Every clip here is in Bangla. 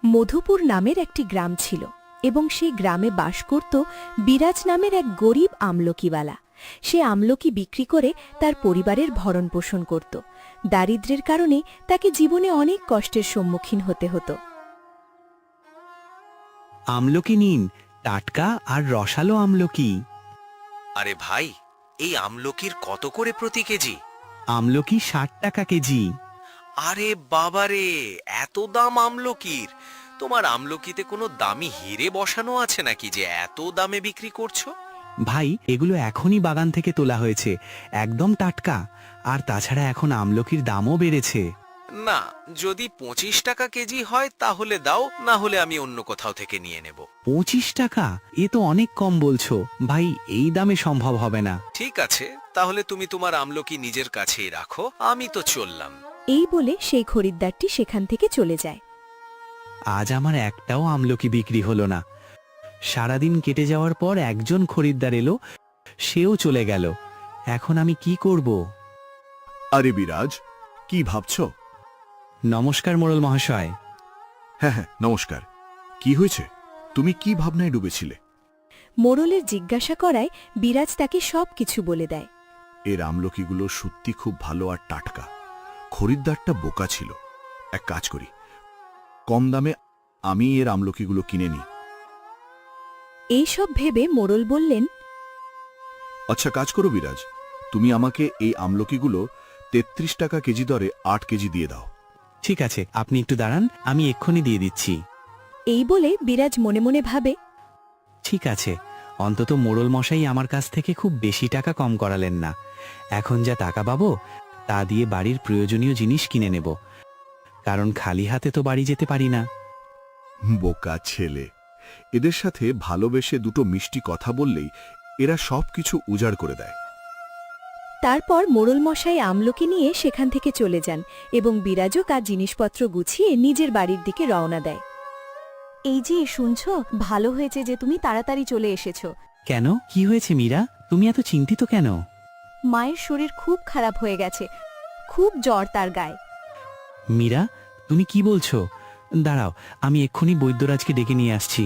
মধুপুর নামের একটি গ্রাম ছিল এবং সেই গ্রামে বাস করত বিরাজ নামের এক গরিব আমলকিওয়ালা। সে আমলকি বিক্রি করে তার পরিবারের ভরণপোষণ করত। দারিদ্র্যের কারণে তাকে জীবনে অনেক কষ্টের সম্মুখীন হতে হতো। আমলকি নিন, টাটকা আর রসালো আমলকি। আরে ভাই, এই আমলকির কত করে প্রতি কেজি? আমলকি 60 টাকা কেজি। আরে বাবারে, এত দাম আমলকির! তোমার আমলকিতে কোনো দামি হিরে বসানো আছে নাকি যে এত দামে বিক্রি করছো? ভাই, এগুলো এখনই বাগান থেকে তোলা হয়েছে, একদম টাটকা। আর তাছাড়া এখন আমলকির দামও বেড়েছে। না, যদি 25 টাকা কেজি হয় তাহলে দাও, না হলে আমি অন্য কোথাও থেকে নিয়ে নেব। 25 টাকা? এ তো অনেক কম বলছো ভাই, এই দামে সম্ভব হবে না। ঠিক আছে, তাহলে তুমি তোমার আমলকি নিজের কাছেই রাখো, আমি তো চললাম। এই বলে সেই খরিদ্দারটি সেখান থেকে চলে যায়। আজ আমার একটাও আমলকি বিক্রি হলো না। সারাদিন কেটে যাওয়ার পর একজন খরিদ্দার এলো, সেও চলে গেল। এখন আমি কি করব? আরে বিরাজ, কি ভাবছো? নমস্কার মোড়ল মহাশয়। হ্যাঁ হ্যাঁ, নমস্কার। কি হয়েছে? তুমি কি ভাবনায় ডুবেছিলে? মোড়লের জিজ্ঞাসা করায় বিরাজ তাকে সবকিছু বলে দেয়। এর আমলকিগুলো সত্যি খুব ভালো আর টাটকা। খরিদ্দারটা বোকা ছিল। এক কাজ করি, কম দামে আমি এর আমলকিগুলো কিনে নিই। এইসব ভেবে মোড়ল বললেন, আচ্ছা কাজ করো বিরাজ, তুমি আমাকে এই আমলকিগুলো 33 টাকা কেজি দরে 8 কেজি দিয়ে দাও। ঠিক আছে, আপনি একটু দাঁড়ান, আমি এক্ষুনি দিয়ে দিচ্ছি। এই বলে বিরাজ মনে মনে ভাবে, ঠিক আছে, অন্তত মোড়ল মশাই আমার কাছ থেকে খুব বেশি টাকা কম করালেন না। এখন যা টাকা পাবো তা দিয়ে বাড়ির প্রয়োজনীয় জিনিস কিনে নেব, কারণ খালি হাতে তো বাড়ি যেতে পারি না। বোকা ছেলে, এদের সাথে ভালোবেসে দুটো মিষ্টি কথা বললেই এরা সবকিছু উজাড় করে দেয়। তারপর মোড়ল মশাই আমলকি নিয়ে সেখান থেকে চলে যান এবং বিরাজও তার জিনিসপত্র গুছিয়ে নিজের বাড়ির দিকে রওনা দেয়। এই যে শুনছ, ভালো হয়েছে যে তুমি তাড়াতাড়ি চলে এসেছ। কেন, কি হয়েছে মীরা? তুমি এত চিন্তিত কেন? মায়ের শরীর খুব খারাপ হয়ে গেছে, খুব জ্বর তার গায়ে। মীরা, তুমি কি বলছো? দাঁড়াও, আমি এক্ষুনি বৈদ্যরাজকে ডেকে নিয়ে আসছি।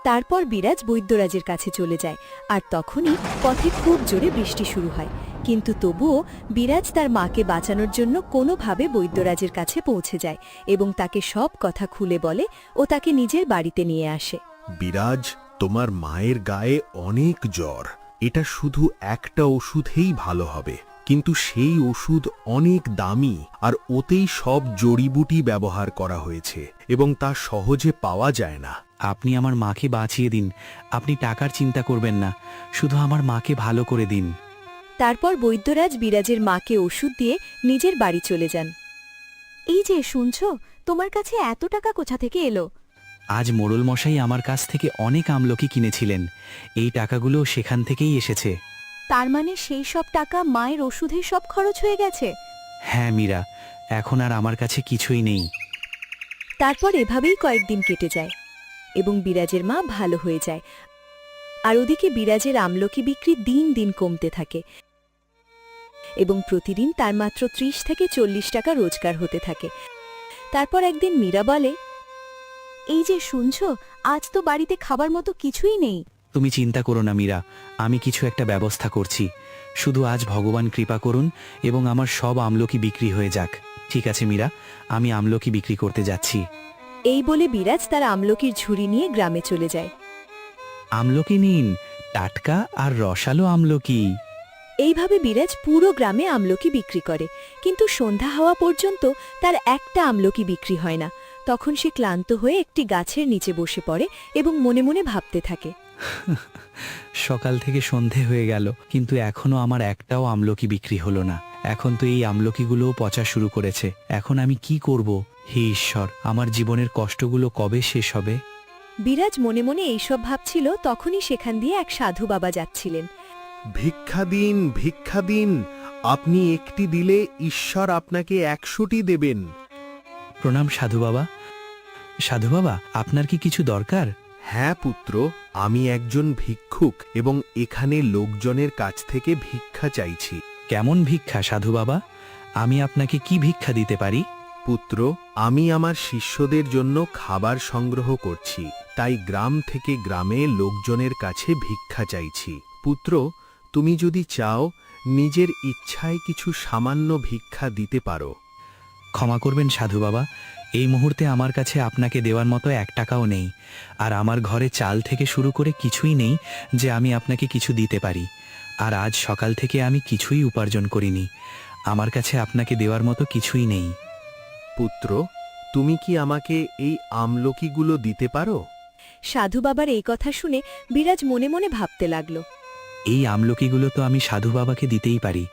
তারপর বিরাজ বৈদ্যরাজের কাছে চলে যায়, আর তখনই পথে খুব জোরে বৃষ্টি শুরু হয়। কিন্তু তবুও বিরাজ তার মাকে বাঁচানোর জন্য কোনোভাবে বৈদ্যরাজের কাছে পৌঁছে যায় এবং তাকে সব কথা খুলে বলে ও তাকে নিজের বাড়িতে নিয়ে আসে। বিরাজ, তোমার মায়ের গায়ে অনেক জ্বর। এটা শুধু একটা ওষুধেই ভালো হবে, কিন্তু সেই ওষুধ অনেক দামি আর ওতেই সব জড়িবুটি ব্যবহার করা হয়েছে এবং তা সহজে পাওয়া যায় না। আপনি আমার মাকে বাঁচিয়ে দিন, আপনি টাকার চিন্তা করবেন না, শুধু আমার মাকে ভালো করে দিন। তারপর বৈদ্যরাজ বিরাজের মাকে ওষুধ দিয়ে নিজের বাড়ি চলে যান। এই যে শুনছ, তোমার কাছে এত টাকা কোথা থেকে এলো? আজ মোড়ল মশাই আমার কাছ থেকে অনেক আমলকি কিনেছিলেন, এই টাকাগুলো সেখান থেকেই এসেছে। তার মানে সেই সব টাকা মায়ের ওষুধে সব খরচ হয়ে গেছে? হ্যাঁ মীরা, এখন আর আমার কাছে কিছুই নেই। তারপর এভাবেই কয়েকদিন কেটে যায় এবং বিরাজের মা ভালো হয়ে যায়, আর ওদিকে বিরাজের আমলকি বিক্রি দিন দিন কমতে থাকে এবং প্রতিদিন তার মাত্র 30 থেকে 40 টাকা রোজগার হতে থাকে। তারপর একদিন মীরা বলে, এই যে শুনছ, আজ তো বাড়িতে খাবার মতো কিছুই নেই। তুমি চিন্তা করো না মীরা, আমি কিছু একটা ব্যবস্থা করছি। শুধু আজ ভগবান কৃপা করুন এবং আমার সব আমলকি বিক্রি হয়ে যাক। ঠিক আছে মীরা, আমি আমলকি বিক্রি করতে যাচ্ছি। এই বলে বিরাজ তার আমলকির ঝুড়ি নিয়ে গ্রামে চলে যায়। আমলকি নিন, টাটকা আর রসালো আমলকি। এইভাবে বিরাজ পুরো গ্রামে আমলকি বিক্রি করে, কিন্তু সন্ধ্যা হওয়া পর্যন্ত তার একটা আমলকি বিক্রি হয় না। তখন সে ক্লান্ত হয়ে একটি গাছের নিচে বসে পড়ে এবং মনে মনে ভাবতে থাকে, সকাল থেকে সন্ধে হয়ে গেল, কিন্তু এখনো আমার একটাও আমলকি বিক্রি হলো না। এখন তো এই আমলকিগুলোও পচা শুরু করেছে। এখন আমি কি করব? হে ঈশ্বর, আমার জীবনের কষ্টগুলো কবে শেষ হবে? বিরাজ মনে মনে এইসব ভাবছিল, তখনই সেখান দিয়ে এক সাধু বাবা যাচ্ছিলেন। ভিক্ষা দিন, ভিক্ষা দিন, আপনি একটি দিলে ঈশ্বর আপনাকে 100টি দেবেন। প্রণাম সাধু বাবা। সাধু বাবা, আপনার কি কিছু দরকার? হ্যাঁ পুত্র, আমি একজন ভিক্ষুক এবং এখানে লোকজনের কাছ থেকে ভিক্ষা চাইছি। কেমন ভিক্ষা সাধু বাবা? আমি আপনাকে কি ভিক্ষা দিতে পারি? পুত্র, আমি আমার শিষ্যদের জন্য খাবার সংগ্রহ করছি, তাই গ্রাম থেকে গ্রামে লোকজনের কাছে ভিক্ষা চাইছি। পুত্র, তুমি যদি চাও নিজের ইচ্ছায় কিছু সামান্য ভিক্ষা দিতে পারো। ক্ষমা করবেন সাধু বাবা, এই মুহূর্তে আমার কাছে আপনাকে দেওয়ার মতো 1 টাকাও নেই, আর আমার ঘরে চাল থেকে শুরু করে কিছুই নেই যে আমি আপনাকে কিছু দিতে পারি। আর আজ সকাল থেকে আমি কিছুই উপার্জন করিনি, আমার কাছে আপনাকে দেওয়ার মতো কিছুই নেই। পুত্র, তুমি কি আমাকে এই আমলকিগুলো দিতে পারো? সাধু বাবার এই কথা শুনে বিরাজ মনে মনে ভাবতে লাগল। এই আমলকিগুলো তো আমি সাধু বাবাকে দিতেই পারি।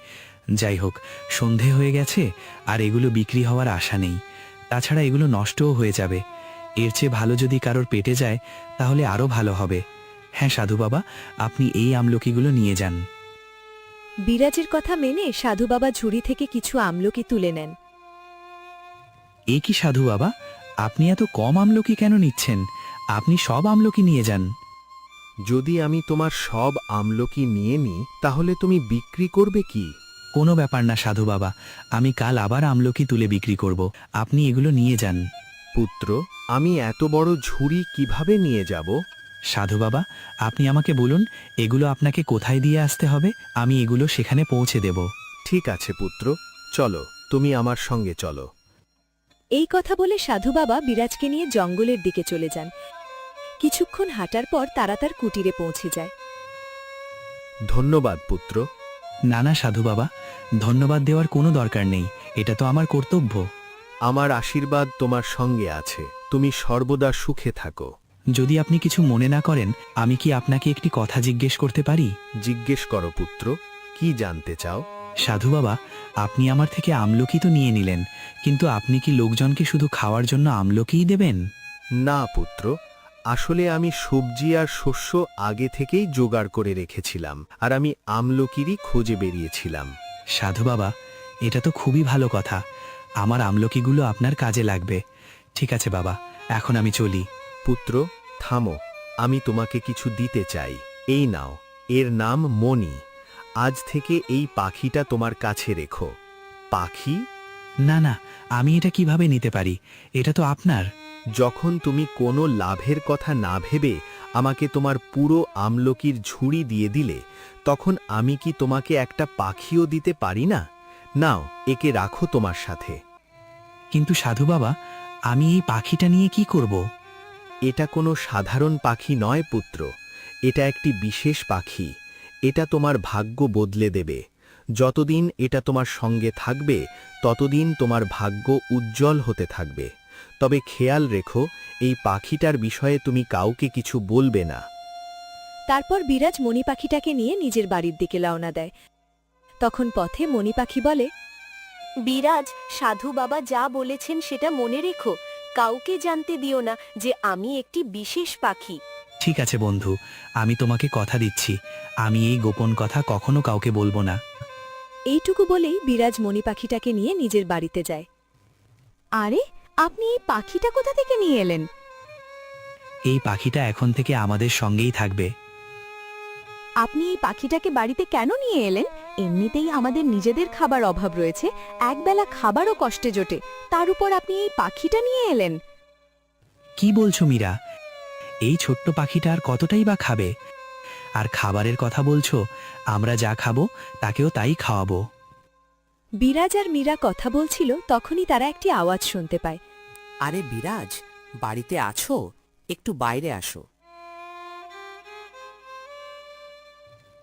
যাই হোক, সন্ধে হয়ে গেছে আর এগুলো বিক্রি হওয়ার আশা নেই, তাছাড়া এগুলো নষ্টও হয়ে যাবে। এর চেয়ে ভালো যদি কারোর পেটে যায় তাহলে আরও ভালো হবে। হ্যাঁ সাধু বাবা, আপনি এই আমলকিগুলো নিয়ে যান। বিরাজের কথা মেনে সাধু বাবা ঝুড়ি থেকে কিছু আমলকি তুলে নেন। এ কি সাধু বাবা, আপনি এত কম আমলকি কেন নিচ্ছেন? আপনি সব আমলকি নিয়ে যান। যদি আমি তোমার সব আমলকি নিয়ে নিই তাহলে তুমি বিক্রি করবে কি? কোনো ব্যাপার না সাধু বাবা, আমি কাল আবার আমলকি তুলে বিক্রি করব, আপনি এগুলো নিয়ে যান। পুত্র, আমি এত বড় ঝুড়ি কিভাবে নিয়ে যাব? সাধু বাবা, আপনি আমাকে বলুন এগুলো আপনাকে কোথায় দিয়ে আসতে হবে, আমি এগুলো সেখানে পৌঁছে দেব। ঠিক আছে পুত্র, চলো, তুমি আমার সঙ্গে চলো। এই কথা বলে সাধু বাবা বিরাজকে নিয়ে জঙ্গলের দিকে চলে যান। কিছুক্ষণ হাঁটার পর তারা তার কুটিরে পৌঁছে যায়। ধন্যবাদ পুত্র। না না সাধু বাবা, ধন্যবাদ দেওয়ার কোনো দরকার নেই, এটা তো আমার কর্তব্য। আমার আশীর্বাদ তোমার সঙ্গে আছে, তুমি সর্বদা সুখে থাকো। যদি আপনি কিছু মনে না করেন, আমি কি আপনাকে একটি কথা জিজ্ঞেস করতে পারি? জিজ্ঞেস করো পুত্র, কি জানতে চাও? সাধু বাবা, আপনি আমার থেকে আমলকি তো নিয়ে নিলেন, কিন্তু আপনি কি লোকজনকে শুধু খাওয়ার জন্য আমলকিই দেবেন? না পুত্র, আসলে আমি সবজি আর শস্য আগে থেকেই জোগাড় করে রেখেছিলাম, আর আমি আমলকিরই খোঁজে বেরিয়েছিলাম। সাধু বাবা, এটা তো খুবই ভালো কথা, আমার আমলকিগুলো আপনার কাজে লাগবে। ঠিক আছে বাবা, এখন আমি চলি। পুত্র, থামো, আমি তোমাকে কিছু দিতে চাই। এই নাও, এর নাম মণি। আজ থেকে এই পাখিটা তোমার কাছে রেখো। পাখি? না না, আমি এটা কিভাবে নিতে পারি? এটা তো আপনার। যখন তুমি কোনো লাভের কথা না ভেবে আমাকে তোমার পুরো আমলকির ঝুড়ি দিয়ে দিলে, তখন আমি কি তোমাকে একটা পাখিও দিতে পারি না? নাও, একে রাখো তোমার সাথে। কিন্তু সাধু বাবা, আমি এই পাখিটা নিয়ে কি করব? এটা কোনো সাধারণ পাখি নয় পুত্র, এটা একটি বিশেষ পাখি। এটা তোমার ভাগ্য বদলে দেবে। যতদিন এটা তোমার সঙ্গে থাকবে ততদিন তোমার ভাগ্য উজ্জ্বল হতে থাকবে। তবে খেয়াল রেখো, এই পাখিটার বিষয়ে তুমি কাউকে কিছু বলবে না। তারপর বিরাজ মণি পাখিটাকে নিয়ে নিজের বাড়ির দিকে রওনা দেয়। তখন পথে মণি পাখি বলে, বিরাজ, সাধু বাবা যা বলেছেন সেটা মনে রেখো, কাউকে জানতে দিও না যে আমি একটি বিশেষ পাখি। ঠিক আছে বন্ধু, আমি তোমাকে কথা দিচ্ছি, আমি এই গোপন কথা কখনো কাউকে বলবো না। এইটুকু বলেই বিরাজ মণি পাখিটাকে নিয়ে নিজের বাড়িতে যায়। আরে, আপনি এই পাখিটা কোথা থেকে নিয়ে এলেন? এই পাখিটা এখন থেকে আমাদের সঙ্গেই থাকবে। আপনি এই পাখিটাকে বাড়িতে কেন নিয়ে এলেন? এমনিতেই আমাদের নিজেদের খাবার অভাব রয়েছে, একবেলা খাবারও কষ্টে জোটে, তার উপর আপনি এই পাখিটা নিয়ে এলেন। কি বলছো মীরা? এই ছোট্ট পাখিটা আর কতটাই বা খাবে? আর খাবারের কথা বলছো, আমরা যা খাবো তাকেও তাই খাওয়াবো। বিরাজ আর মীরা কথা বলছিল, তখনই তারা একটি আওয়াজ শুনতে পায়। আরে বিরাজ, বাড়িতে আছো? একটু বাইরে আসো।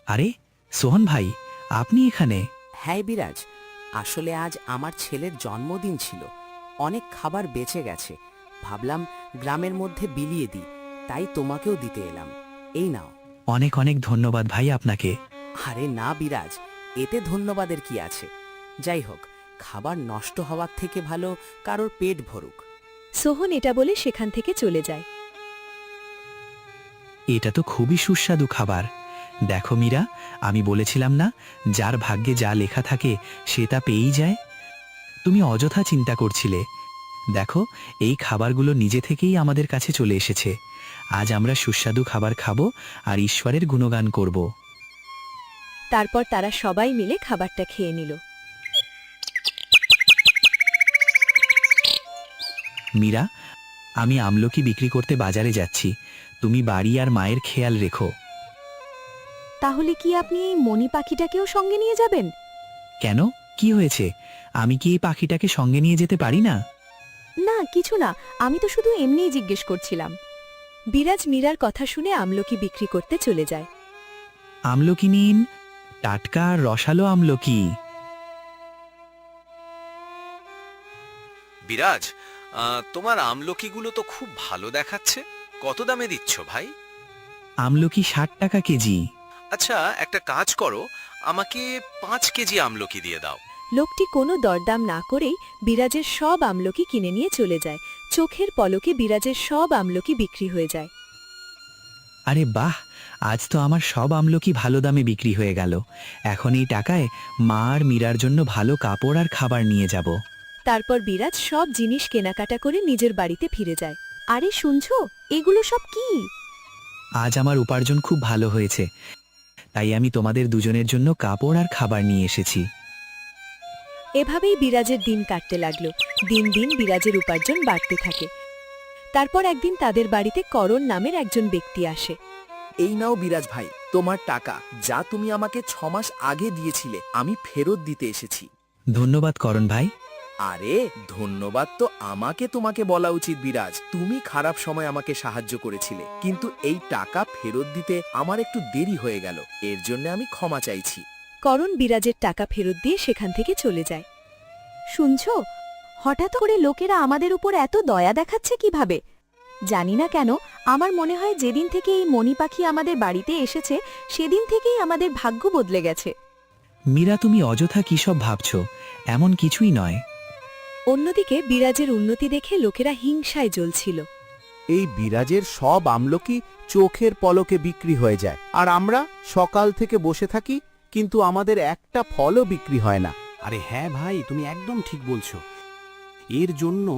আরে সোহন ভাই, আপনি এখানে? হ্যাঁ বিরাজ, আসলে আজ আমার ছেলের জন্মদিন ছিল, অনেক খাবার বেঁচে গেছে, ভাবলাম গ্রামের মধ্যে বিলিয়ে দিই, তাই তোমাকেও দিতে এলাম। এই নাও। অনেক অনেক ধন্যবাদ ভাই আপনাকে। আরে না বিরাজ, এতে ধন্যবাদের কি আছে? যাই হোক, খাবার নষ্ট হওয়ার থেকে ভালো কারোর পেট ভরুক। সোহন এটা বলে সেখান থেকে চলে যায়। এটা তো খুবই সুস্বাদু খাবার। দেখো মীরা, আমি বলেছিলাম না, যার ভাগ্যে যা লেখা থাকে সে তা পেয়েই যায়। তুমি অযথা চিন্তা করছিলে। দেখো, এই খাবারগুলো নিজে থেকেই আমাদের কাছে চলে এসেছে। আজ আমরা সুস্বাদু খাবার খাবো আর ঈশ্বরের গুণগান করব। তারপর তারা সবাই মিলে খাবারটা খেয়ে নিল। মীরা, আমি আমলকি বিক্রি করতে বাজারে যাচ্ছি, তুমি বাড়ি আর মায়ের খেয়াল রেখো। তাহলে কি আপনি এই মণি পাখিটাকেও সঙ্গে নিয়ে যাবেন? কেন, কি হয়েছে? আমি কি এই পাখিটাকে সঙ্গে নিয়ে যেতে পারি না? না, কিছু না, আমি তো শুধু এমনিই জিজ্ঞেস করছিলাম। বিরাজ মীরার কথা শুনে আমলকি বিক্রি করতে চলে যায়। আমলকি নিন, টাটকা আর রসালো আমলকি। বিরাজ, তোমার আমলকিগুলো তো খুব ভালো দেখাচ্ছে। কত দামে দিচ্ছ ভাই? আমলকি 60 টাকা কেজি। আচ্ছা, একটা কাজ করো, আমাকে 5 কেজি আমলকি দিয়ে দাও। লোকটি কোনো দরদাম না করেই বিরাজের সব আমলকি কিনে নিয়ে চলে যায়। চোখের পলকে বিরাজের সব আমলকি বিক্রি হয়ে যায়। আরে বাহ, আজ তো আমার সব আমলকি ভালো দামে বিক্রি হয়ে গেল। এখন এই টাকায় মা আর মীরার জন্য ভালো কাপড় আর খাবার নিয়ে যাব। তারপর বিরাজ সব জিনিস কেনাকাটা করে নিজের বাড়িতে ফিরে যায়। আরে শুনছো, এগুলো সব কি? আজ আমার উপার্জন খুব ভালো হয়েছে, তাই আমি তোমাদের দুজনের জন্য কাপড় আর খাবার নিয়ে এসেছি। এভাবেই বিরাজের দিন কাটতে লাগলো। দিন দিন বিরাজের উপার্জন বাড়তে থাকে। তারপর একদিন তাদের বাড়িতে করণ নামের একজন ব্যক্তি আসে। এই নাও বিরাজ ভাই, তোমার টাকা, যা তুমি আমাকে 6 মাস আগে দিয়েছিলে, আমি ফেরত দিতে এসেছি। ধন্যবাদ করণ ভাই। আরে ধন্যবাদ তো আমাকে তোমাকে বলা উচিত বিরাজ। তুমি খারাপ সময় আমাকে সাহায্য করেছিলে, কিন্তু এই টাকা ফেরত দিতে আমার একটু দেরি হয়ে গেল, এর জন্য আমি ক্ষমা চাইছি। করণ বিরাজের টাকা ফেরত দিয়ে সেখান থেকে চলে যায়। শুনছো, হঠাৎ করে লোকেরা আমাদের উপর এত দয়া দেখাচ্ছে কিভাবে? জানি না কেন, আমার মনে হয় যেদিন থেকে এই মণি পাখি আমাদের বাড়িতে এসেছে সেদিন থেকেই আমাদের ভাগ্য বদলে গেছে। মীরা, তুমি অযথা কি সব ভাবছ? এমন কিছুই নয়। অন্যদিকে বিরাজের উন্নতি দেখে লোকেরা হিংসায় জ্বলছিল। এই বিরাজের সব আমলকি চোখের পলকে বিক্রি হয়ে যায়, আর আমরা সকাল থেকে বসে থাকি, কিন্তু আমাদের একটা ফলও বিক্রি হয় না। আরে হ্যাঁ ভাই, তুমি একদম ঠিক বলছো। এর জন্য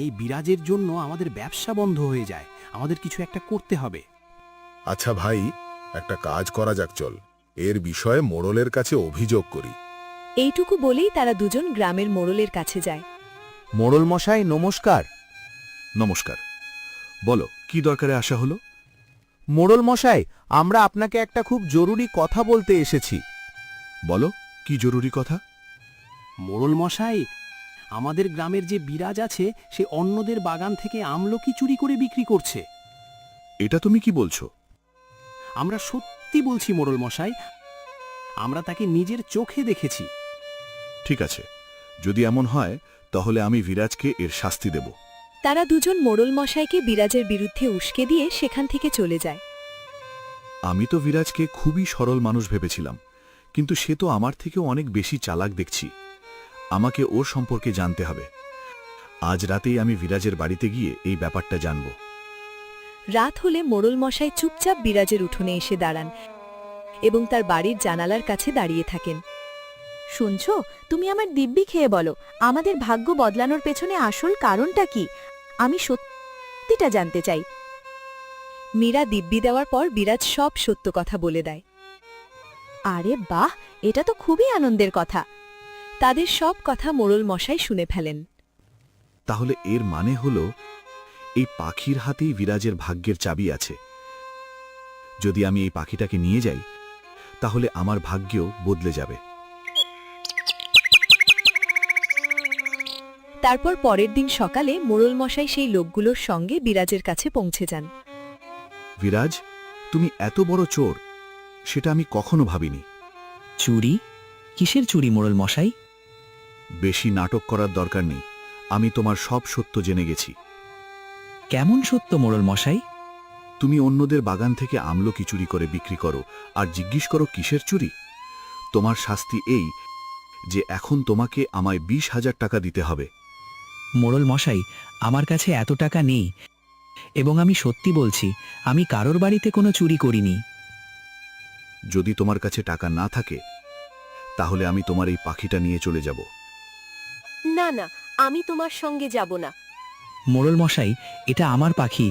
এই বিরাজের জন্য আমাদের ব্যবসা বন্ধ হয়ে যায়। আমাদের কিছু একটা করতে হবে। আচ্ছা ভাই, একটা কাজ করা যাক, চল এর বিষয়ে মোড়লের কাছে অভিযোগ করি। এইটুকু বলেই তারা দুজন গ্রামের মোড়লের কাছে যায়। মোড়ল মশাই নমস্কার। নমস্কার, বলো কি দরকারে আসা হলো? মোড়ল মশাই, আমরা আপনাকে একটা খুব জরুরি কথা বলতে এসেছি। বলো, কি জরুরি কথা? মোড়ল মশাই, আমাদের গ্রামের যে বিরাজ আছে, সে অন্যদের বাগান থেকে আমলকি চুরি করে বিক্রি করছে। এটা তুমি কি বলছো? আমরা সত্যি বলছি মোড়ল মশাই, আমরা তাকে নিজের চোখে দেখেছি। ঠিক আছে, যদি এমন হয় তাহলে আমি বিরাজকে এর শাস্তি দেব। তারা দুজন মোড়ল মশাইকে বিরাজের বিরুদ্ধে উস্কে দিয়ে সেখান থেকে চলে যায়। আমি তো বিরাজকে খুবই সরল মানুষ ভেবেছিলাম, কিন্তু সে তো আমার থেকেও অনেক বেশি চালাক দেখছি। আমাকে ওর সম্পর্কে জানতে হবে। আজ রাতেই আমি বিরাজের বাড়িতে গিয়ে এই ব্যাপারটা জানব। রাত হলে মোড়ল মশাই চুপচাপ বিরাজের উঠোনে এসে দাঁড়ান এবং তার বাড়ির জানালার কাছে দাঁড়িয়ে থাকেন। শুনছো, তুমি আমার দিব্যি খেয়ে বলো, আমাদের ভাগ্য বদলানোর পেছনে আসল কারণটা কি? আমি সত্যিটা জানতে চাই। মীরা দিব্যি দেওয়ার পর বিরাজ সব সত্য কথা বলে দেয়। আরে বাহ, এটা তো খুবই আনন্দের কথা। তাদের সব কথা মোড়ল মশাই শুনে ফেলেন। তাহলে এর মানে হলো এই পাখির হাতেই বিরাজের ভাগ্যের চাবি আছে। যদি আমি এই পাখিটাকে নিয়ে যাই, তাহলে আমার ভাগ্যও বদলে যাবে। তারপর পরের দিন সকালে মোড়ল মশাই সেই লোকগুলোর সঙ্গে বিরাজের কাছে পৌঁছে যান। বিরাজ, তুমি এত বড় চোর, সেটা আমি কখনো ভাবিনি। চুরি? কিসের চুরি মোড়ল মশাই? বেশি নাটক করার দরকার নেই, আমি তোমার সব সত্য জেনে গেছি। কেমন সত্য মোড়ল মশাই? তুমি অন্যদের বাগান থেকে আমলকি চুরি করে বিক্রি করো, আর জিজ্ঞেস করো কিসের চুরি? তোমার শাস্তি এই যে এখন তোমাকে আমায় 20,000 টাকা দিতে হবে। মোড়ল মশাই, আমার কাছে এত টাকা নেই, এবং আমি সত্যি বলছি, আমি কারোর বাড়িতে কোনো চুরি করিনি। যদি তোমার কাছে টাকা না থাকে, তাহলে আমি তোমার এই পাখিটা নিয়ে চলে যাব। না না, আমি তোমার সঙ্গে যাব না। মোড়ল মশাই, এটা আমার পাখি,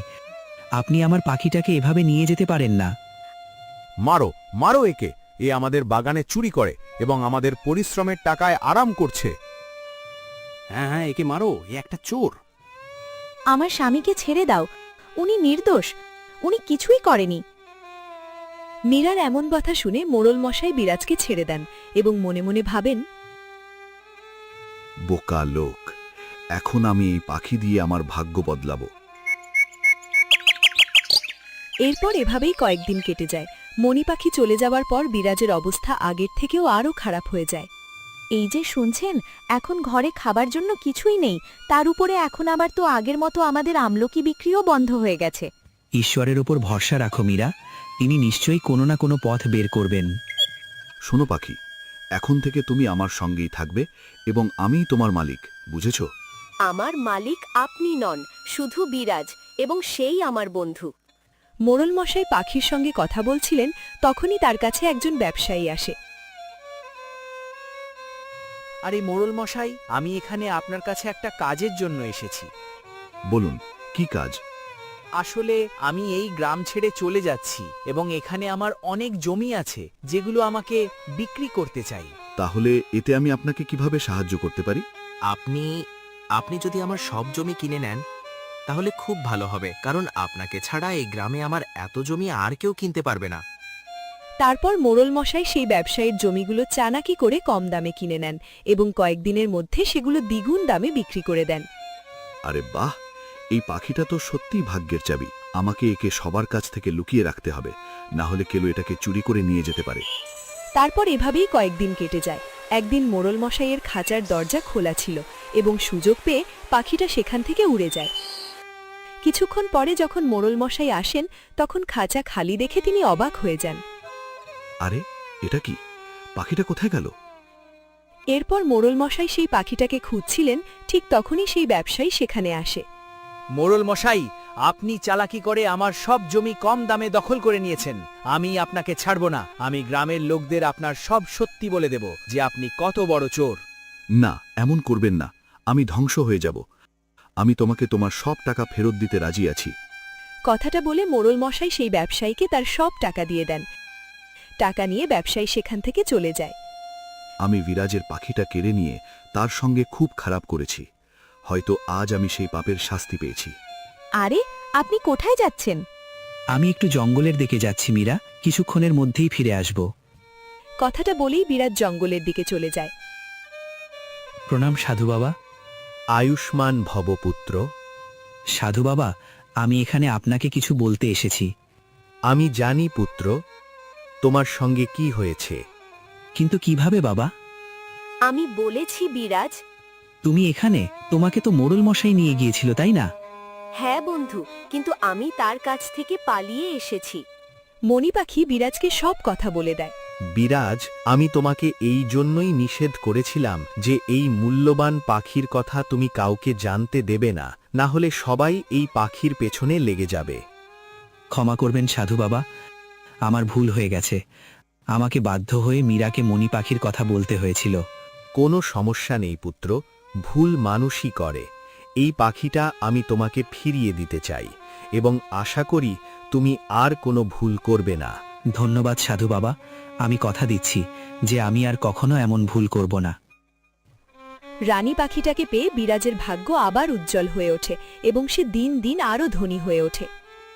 আপনি আমার পাখিটাকে এভাবে নিয়ে যেতে পারেন না। মারো, মারো একে। এ আমাদের বাগানে চুরি করে এবং আমাদের পরিশ্রমের টাকায় আরাম করছে। হ্যাঁ হ্যাঁ, একে মারো, এ একটা চোর। আমার স্বামীকে ছেড়ে দাও, উনি নির্দোষ, উনি কিছুই করেনি। মীরার এমন কথা শুনে মোড়ল মশাই বিরাজকে ছেড়ে দেন এবং মনে মনে ভাবেন, বোকা লোক, এখন আমি এই পাখি দিয়ে আমার ভাগ্য বদলাবো। এরপর এভাবেই কয়েকদিন কেটে যায়। মণি পাখি চলে যাওয়ার পর বিরাজের অবস্থা আগের থেকেও আরও খারাপ হয়ে যায়। এই যে শুনছেন, এখন ঘরে খাবার জন্য কিছুই নেই, তার উপরে এখন আবার তো আগের মতো আমাদের আমলকি বিক্রিও বন্ধ হয়ে গেছে। ঈশ্বরের ওপর ভরসা রাখো মীরা, তিনি নিশ্চয়ই কোনো না কোনো পথ বের করবেন। শোনো পাখি, এখন থেকে তুমি আমার সঙ্গেই থাকবে এবং আমিই তোমার মালিক, বুঝেছো? আমার মালিক আপনি নন, শুধু বিরাজ, এবং সেই আমার বন্ধু। মোড়ল মশাই পাখির সঙ্গে কথা বলছিলেন, তখনই তার কাছে একজন ব্যবসায়ী আসে। আরে মোড়ল মশাই, আমি এখানে আপনার কাছে একটা কাজের জন্য এসেছি। বলুন, কি কাজ? আসলে আমি এই গ্রাম ছেড়ে চলে যাচ্ছি এবং এখানে আমার অনেক জমি আছে যেগুলো আমাকে বিক্রি করতে চাই। তাহলে এতে আমি আপনাকে কিভাবে সাহায্য করতে পারি? আপনি যদি আমার সব জমি কিনে নেন তাহলে খুব ভালো হবে, কারণ আপনাকে ছাড়া এই গ্রামে আমার এত জমি আর কেউ কিনতে পারবে না। তারপর মোড়ল মশাই সেই ব্যবসায়ীর জমিগুলো চানাকি করে কম দামে কিনে নেন এবং কয়েকদিনের মধ্যে সেগুলো দ্বিগুণ দামে বিক্রি করে দেন। আরে বাহ, এই পাখিটা তো সত্যিই ভাগ্যের চাবি। আমাকে একে সবার কাছ থেকে লুকিয়ে রাখতে হবে, না হলে কেউ এটাকে চুরি করে নিয়ে যেতে পারে। তারপর এভাবেই কয়েকদিন কেটে যায়। একদিন মোড়ল মশাইয়ের খাঁচার দরজা খোলা ছিল এবং সুযোগ পেয়ে পাখিটা সেখান থেকে উড়ে যায়। কিছুক্ষণ পরে যখন মোড়ল মশাই আসেন, তখন খাঁচা খালি দেখে তিনি অবাক হয়ে যান। আরে, এটা কি? পাখিটা কোথায় গেল? এরপর মোড়ল মশাই সেই পাখিটাকে খুঁজছিলেন, ঠিক তখনই সেই ব্যবসায়ী সেখানে আসে। মোড়ল মশাই, আপনি চালাকি করে আমার সব জমি কম দামে দখল করে নিয়েছেন। আমি আপনাকে ছাড়ব না। আমি গ্রামের লোকদের আপনার সব সত্যি বলে দেব যে আপনি কত বড় চোর। না, এমন করবেন না, আমি ধ্বংস হয়ে যাব। আমি তোমাকে তোমার সব টাকা ফেরত দিতে রাজি আছি। কথাটা বলে মোড়ল মশাই সেই ব্যবসায়ীকে তার সব টাকা দিয়ে দেন। টাকা নিয়ে ব্যবসায়ী সেখান থেকে চলে যায়। আমি বিরাজের পাখিটা কেড়ে নিয়ে তার সঙ্গে খুব খারাপ করেছি। হয়তো আজ আমি সেই পাপের শাস্তি পেয়েছি। আরে, আপনি কোথায় যাচ্ছেন? আমি একটু জঙ্গলের দিকে যাচ্ছি মীরা, কিছুক্ষণের মধ্যেই ফিরে আসব। কথাটা বলেই বিরাজ জঙ্গলের দিকে চলে যায়। প্রণাম সাধু বাবা। আয়ুষ্মান ভব পুত্র। সাধু বাবা, আমি এখানে আপনাকে কিছু বলতে এসেছি। আমি জানি পুত্র, তোমার সঙ্গে কি হয়েছে। কিন্তু কিভাবে বাবা? আমি বলেছি বিরাজ। তুমি এখানে? তোমাকে তো মোড়ল মশাই নিয়ে গিয়েছিল, তাই না? হ্যাঁ বন্ধু, কিন্তু আমি তার কাছ থেকে পালিয়ে এসেছি। মণি পাখি বিরাজকে সব কথা বলে দেয়। বিরাজ, আমি তোমাকে এই জন্যই নিষেধ করেছিলাম যে এই মূল্যবান পাখির কথা তুমি কাউকে জানতে দেবে না, না হলে সবাই এই পাখির পেছনে লেগে যাবে। ক্ষমা করবেন সাধু বাবা, আমার ভুল হয়ে গেছে। আমাকে বাধ্য হয়ে মীরাকে মণি পাখির কথা বলতে হয়েছিল। কোনো সমস্যা নেই পুত্র, ভুল মানুষই করে। এই পাখিটা আমি তোমাকে ফিরিয়ে দিতে চাই এবং আশা করি তুমি আর কোনো ভুল করবে না। ধন্যবাদ সাধু বাবা, আমি কথা দিচ্ছি যে আমি আর কখনো এমন ভুল করব না। রানী পাখিটাকে পেয়ে বিরাজের ভাগ্য আবার উজ্জ্বল হয়ে ওঠে এবং সে দিন দিন আরও ধনী হয়ে ওঠে।